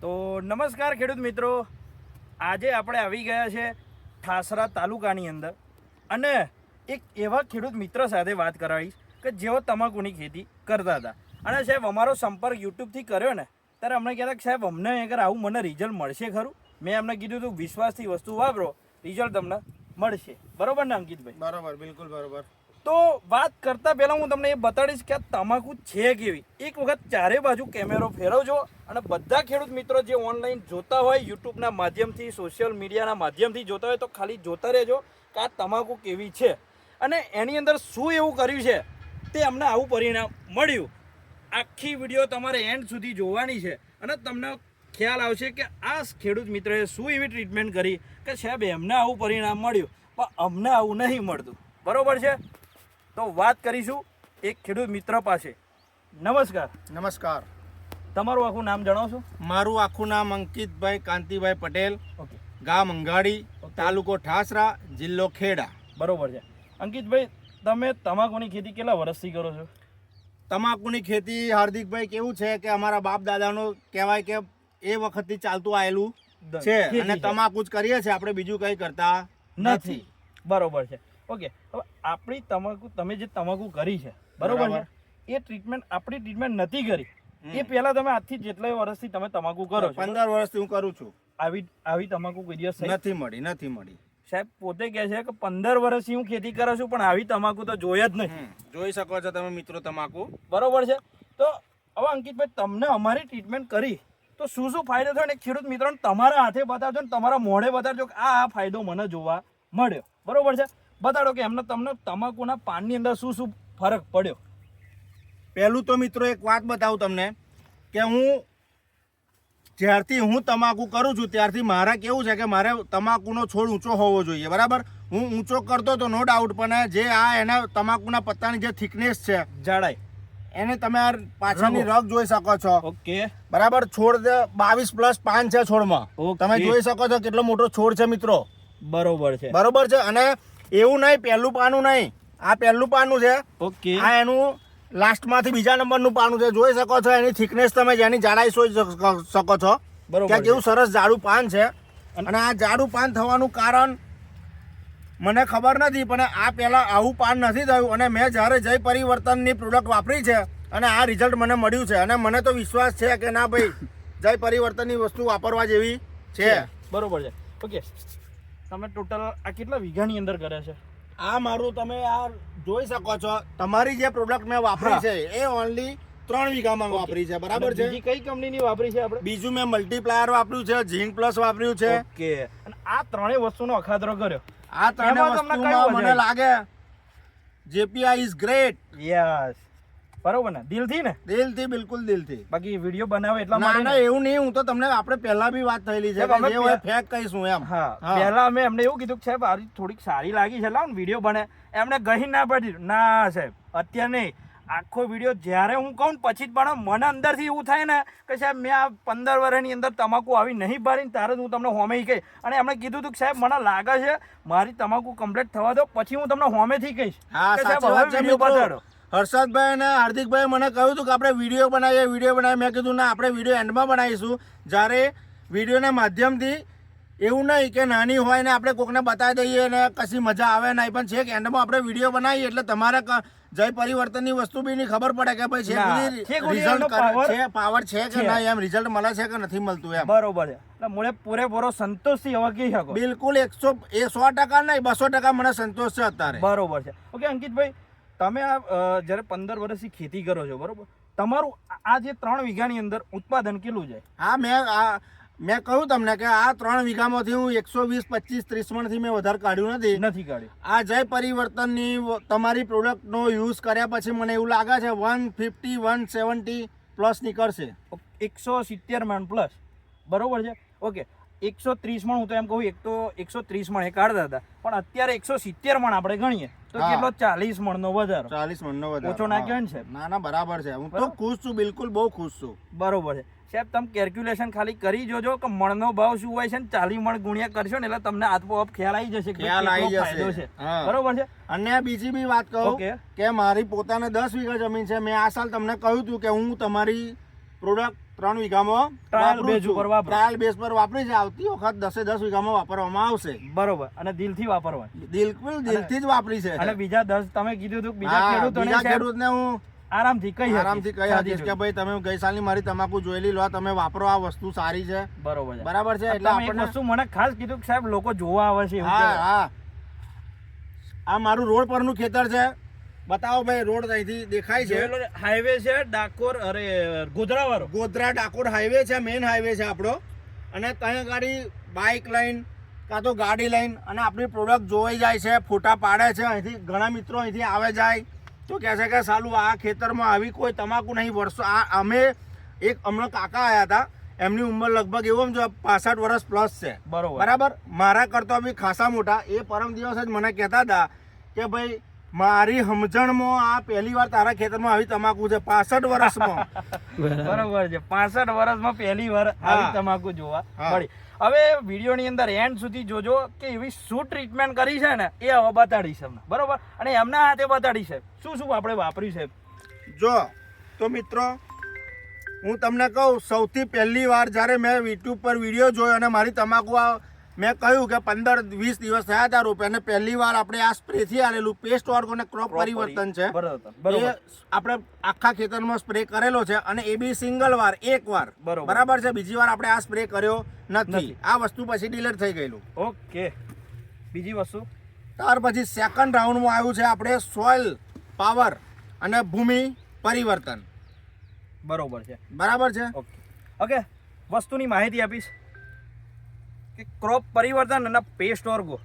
તો નમસ્કાર ખેડૂત મિત્રો, આજે આપણે આવી ગયા છે ઠાસરા તાલુકાની અંદર અને એક એવા ખેડૂત મિત્ર સાથે વાત કરાવીશ કે જેઓ તમાકુની ખેતી કરતા હતા. અને સાહેબ અમારો સંપર્ક યુટ્યુબથી કર્યો ને ત્યારે અમને કહેતા કે સાહેબ અમને અગર આવું મને રિઝલ્ટ મળશે ખરું. મેં અમને કીધું હતું વિશ્વાસથી વસ્તુ વાપરો, રિઝલ્ટ તમને મળશે. બરોબર ને અંકિતભાઈ? બરોબર, બિલકુલ બરોબર. તો વાત કરતા પહેલાં હું તમને એ બતાડીશ કે આ તમાકુ છે કેવી. એક વખત ચારે બાજુ કેમેરો ફેરવજો અને બધા ખેડૂત મિત્રો જે ઓનલાઈન જોતા હોય, યુટ્યુબના માધ્યમથી, સોશિયલ મીડિયાના માધ્યમથી જોતા હોય તો ખાલી જોતા રહેજો કે આ તમાકુ કેવી છે અને એની અંદર શું એવું કર્યું છે તે અમને આવું પરિણામ મળ્યું. આખી વિડીયો તમારે એન્ડ સુધી જોવાની છે અને તમને ખ્યાલ આવશે કે આ ખેડૂત મિત્રએ શું એવી ટ્રીટમેન્ટ કરી કે સાહેબ એમને આવું પરિણામ મળ્યું પણ અમને આવું નહીં મળતું. બરોબર છે? તો વાત કરીશું એક ખેડૂત મિત્ર પાસે. નમસ્કાર. નમસ્કાર. તમારું આખું નામ જણાવશો? મારું આખું નામ અંકિતભાઈ કાંતિભાઈ પટેલ, ઓકે. ગામ અંગાડી, તાલુકો ઠાસરા, જિલ્લો ખેડા. બરોબર છે. અંકિતભાઈ, તમે તમાકુની ખેતી કેટલા વર્ષથી કરો છો? તમાકુની ખેતી હાર્દિકભાઈ કેવું છે કે અમારા બાપ દાદાનું કહેવાય કે એ વખતથી ચાલતું આવેલું છે અને તમાકુ જ કરીએ છીએ, આપણે બીજું કંઈ કરતા નથી. બરોબર છે. ઓકે. હવે આપણી તમાકુ, તમે જે તમાકુ કરી છે બરોબર છે, એ ટ્રીટમેન્ટ આપણી ટ્રીટમેન્ટ નથી કરી એ પહેલા તમે આજથી જેટલા વર્ષથી તમે તમાકુ કરો છો? 15 વર્ષથી હું કરું છું. આવી તમાકુ કોઈ દિવસ નથી મળી. સાહેબ પોતે કહે છે કે 15 વર્ષથી હું ખેતી કરું છું પણ આવી તમાકુ તો જોયા જ નહીં. જોઈ શકો છો તમે મિત્રો તમાકુ. બરોબર છે. તો હવે અંકિતભાઈ, તમને અમારી ટ્રીટમેન્ટ કરી તો શું શું ફાયદો થયો ને ખેડૂત મિત્રોને તમારા હાથે બતાવજો ને તમારા મોઢે બતાવજો કે આ ફાયદો મને જોવા મળ્યો. બરોબર છે? બતાડો કે એમને તમને તમાકુના પાનની અંદર શું શું ફરક પડ્યો. પહેલું તો મિત્રો એક વાત બતાવું તમને કે જ્યારથી હું તમાકુ કરું છું ત્યારથી મારે કેવું છે કે મારે તમાકુનો છોડ ઊંચો હોવો જોઈએ. બરાબર? હું ઊંચો કરતો તો નો ડાઉટ, પણ જે આ એના તમાકુના પત્તાની જે થિકનેસ છે, જાડાઈ, એને તમે આ પાછળની રગ જોઈ શકો છો. ઓકે. બરાબર? છોડ 22+ પાન છે છોડમાં. તમે જોઈ શકો છો કેટલો મોટો છોડ છે મિત્રો. બરોબર છે. બરોબર છે. અને એવું નહીં, પહેલું પાનું નહીં, આ પહેલું પાનું છે. ઓકે. આ એનું લાસ્ટમાંથી બીજા નંબરનું પાનું છે. જોઈ શકો છો એની થિકનેસ, તમે જેની જાડાઈ જોઈ શકો છો કે કેવું સરસ જાડું પાન છે. અને આ જાડું પાન થવાનું કારણ મને ખબર નથી, પણ આ પહેલા આવું પાન નથી થયું. અને મેં જ્યારે જય પરિવર્તનની પ્રોડક્ટ વાપરી છે અને આ રિઝલ્ટ મને મળ્યું છે અને મને તો વિશ્વાસ છે કે ના ભાઈ, જય પરિવર્તનની વસ્તુ વાપરવા જેવી છે. બરોબર છે. ઓકે. તમે ટોટલ આ કેટલા વીઘાની અંદર કર્યા છે? આ મારું તમે આ જોઈ શકો છો, તમારી જે પ્રોડક્ટ મેં વાપરી છે એ ઓનલી 3 વીઘામાં વાપરી છે. બરાબર છે? બીજી કઈ કંપનીની વાપરી છે આપણે? બીજું મેં મલ્ટીપ્લાયર વાપર્યું છે, ઝીંક પ્લસ વાપર્યું છે. ઓકે. અને આ ત્રણેય વસ્તુનો અખાતરો કર્યો. આ ત્રણેય વસ્તુમાં મને લાગે જેપીઆઈ ઇઝ ગ્રેટ. યસ. બરોબર ને? દિલથી ને? દિલથી, બિલકુલ દિલથી. બાકી વિડીયો બનાવે એટલા ના માટે ના એવું નહીં, હું તો તમને આપણે પહેલા બી વાત થયેલી છે કે જે હોય ફેક કહીશું એમ. હા, પહેલા અમે એમને એવું કીધું કે સાહેબ આ થોડીક સારી લાગી છે, લાવ ને વિડીયો બને. એમને ગહી ના પડી. ના સાહેબ, અત્યારે નહીં. આખો વિડીયો જ્યારે હું કહું પછી જ પણ મને અંદરથી એવું થાય ને કે સાહેબ મેં આ 15 વર્ષની અંદર તમાકુ આવી નહીં ભરીને તારે જ હું તમને હોમેથી કહીશ. અને એમણે કીધું હતું કે સાહેબ મને લાગે છે મારી તમાકુ કમ્પ્લીટ થવા દો પછી હું તમને હોમેથી કહીશ. હા, સાચી વાત છે મિત્રો. હર્ષદભાઈ અને હાર્દિકભાઈ મને કહ્યું હતું કે આપણે વિડીયો બનાવીએ. મેં કીધું ના, આપણે વિડીયો એન્ડમાં બનાવીશું. જ્યારે વિડીયોના માધ્યમથી એવું નહીં કે નાની હોય ને આપણે કોકને બતાવી દઈએ ને કશી મજા આવે નહીં, પણ છે કે એન્ડમાં આપણે વિડીયો બનાવીએ એટલે તમારે જય પરિવર્તનની વસ્તુ બી નહીં ખબર પડે કે ભાઈ છે રિઝલ્ટ પાવર છે કે ના, એમ રિઝલ્ટ મળે છે કે નથી મળતું એમ. બરોબર છે. એટલે મને પૂરેપૂરો સંતોષથી હવે કહી શકો? બિલકુલ 100% નહીં, 200% મને સંતોષ છે અત્યારે. બરોબર છે. ઓકે અંકિતભાઈ, તમે આ જ્યારે 15 વર્ષથી ખેતી કરો છો, બરોબર, તમારું આ જે 3 વીઘાની અંદર ઉત્પાદન કેટલું છે? હા, મેં કહ્યું તમને કે આ 3 વીઘામાંથી હું 120, 25, 30 મણથી મેં વધારે કાઢ્યું નથી કાઢ્યું. આ જય પરિવર્તનની તમારી પ્રોડક્ટનો યુઝ કર્યા પછી મને એવું લાગે છે 150, 170 પ્લસ નીકળશે. 170 મણ પ્લસ. બરોબર છે. ઓકે. 130 મણ હું તો એમ કહું, એક તો 130 મણ એ કાઢતા હતા પણ અત્યારે 170 મણ આપણે ગણીએ તો કેટલો 40 મણનો વધારો. 40 મણનો વધારો ઓછો ના કહેવાય ને સાહેબ? ના ના, બરાબર છે. હું તો ખુશ છું, બિલકુલ બહુ ખુશ છું. બરોબર છે. સાહેબ તમે કેલ્ક્યુલેશન ખાલી કરી જોજો કે મણનો ભાવ શું હોય છે ને 40 મણ ગુણ્યા કરશો ને એટલે તમને આપોઆપ ખ્યાલ આવી જશે કે કેટલો ફાયદો છે. બરોબર છે. અને બીજી બી વાત કહું કે મારી પોતાને 10 વીઘા જમીન છે. મેં આ સાલ તમને કહ્યું હતું કે હું તમારી પ્રોડક્ટ 3 વીઘામાં ટ્રાયલ વાપરું બેઝ છું. ઉપર વાપરો. ટ્રાયલ બેઝ પર વાપરી છે. આવતી વખત 10 વીઘામાં વાપરવામાં આવશે. બરોબર, અને દિલથી વાપરવા. બિલકુલ દિલથી જ વાપરી છે. અને બીજા 10 તમે કીધું હતું કે બીજા હા, ખેડૂતોને બીજા સાહેબ ખેડૂતને હું આરામથી કહી આપીશ કે ભાઈ તમે ગઈ સાલની મારી તમાકુ જોયેલી લો, તમે વાપરો, આ વસ્તુ સારી છે. બરોબર છે. બરાબર છે. એટલે તમે એક આપણને વસ્તુ મને ખાસ કીધું કે સાહેબ લોકો જોવા આવે છે એવું હા કહેવાય. હા, આ મારું રોડ પરનું ખેતર છે. બતાવો ભાઈ, રોડ અહીંથી દેખાય છે. જોયેલો છે, હાઈવે છે ડાકોર, અરે ગોધરા વાળો. ગોધરા ડાકોર હાઈવે છે, મેઇન હાઈવે છે આપણો. અને ત્યાં ગાડી બાઇક લઈને કાં તો ગાડી લઈને અને આપણી પ્રોડક્ટ જોઈ જાય છે, ફોટા પાડે છે. અહીંથી ઘણા મિત્રો અહીંથી આવે જાય તો કહે છે કે સાલું આ ખેતરમાં આવી કોઈ તમાકુ નહીં. વર્ષો આ અમે એક હમણાં કાકા આવ્યા હતા, એમની ઉંમર લગભગ એવું જો 65 વર્ષ પ્લસ છે. બરોબર. બરાબર, મારા કરતા બી ખાસા મોટા. એ પરમ દિવસ જ મને કહેતા હતા કે ભાઈ મારી સમજણમાં આ પહેલી વાર તારા ખેતરમાં આવી તમાકુ છે 65 વર્ષમાં. બરોબર છે. 65 વર્ષમાં પહેલી વાર આવી તમાકુ જોવા મળી. હવે વિડીયોની અંદર એન્ડ સુધી જોજો કે એવી શું ટ્રીટમેન્ટ કરી છે ને એ હવે બતાડીશ એમને. બરોબર, અને એમના હાથે બતાડીશ સાહેબ શું શું આપણે વાપર્યું છે. જો તો મિત્રો હું તમને કહું, સૌથી પહેલી વાર જ્યારે મેં યુટ્યુબ પર વિડીયો જોયો અને મારી તમાકુ મેં કહ્યું કે 15-20 દિવસ થયા હતા રોપે, અને પહેલી વાર આપણે આ સ્પ્રેથી આલેલું પેસ્ટ ઓર્ગોને ક્રોપ પરિવર્તન છે. એ આપણે આખા ખેતરમાં સ્પ્રે કરેલો છે, અને એ બી સિંગલ વાર, એક વાર. બરાબર છે. બીજી વાર આપણે આ સ્પ્રે કર્યો નથી. આ વસ્તુ પછી ડિલીટ થઈ ગયેલું. ઓકે, બીજી વસ્તુ ત્યાર પછી સેકન્ડ રાઉન્ડમાં આવ્યું છે આપણે સોઇલ પાવર અને ભૂમિ પરિવર્તન. બરોબર છે. બરાબર છે. ઓકે, વસ્તુની માહિતી આપીશ કે ક્રોપ પરિવર્તન અને પેસ્ટ ઓર્ગો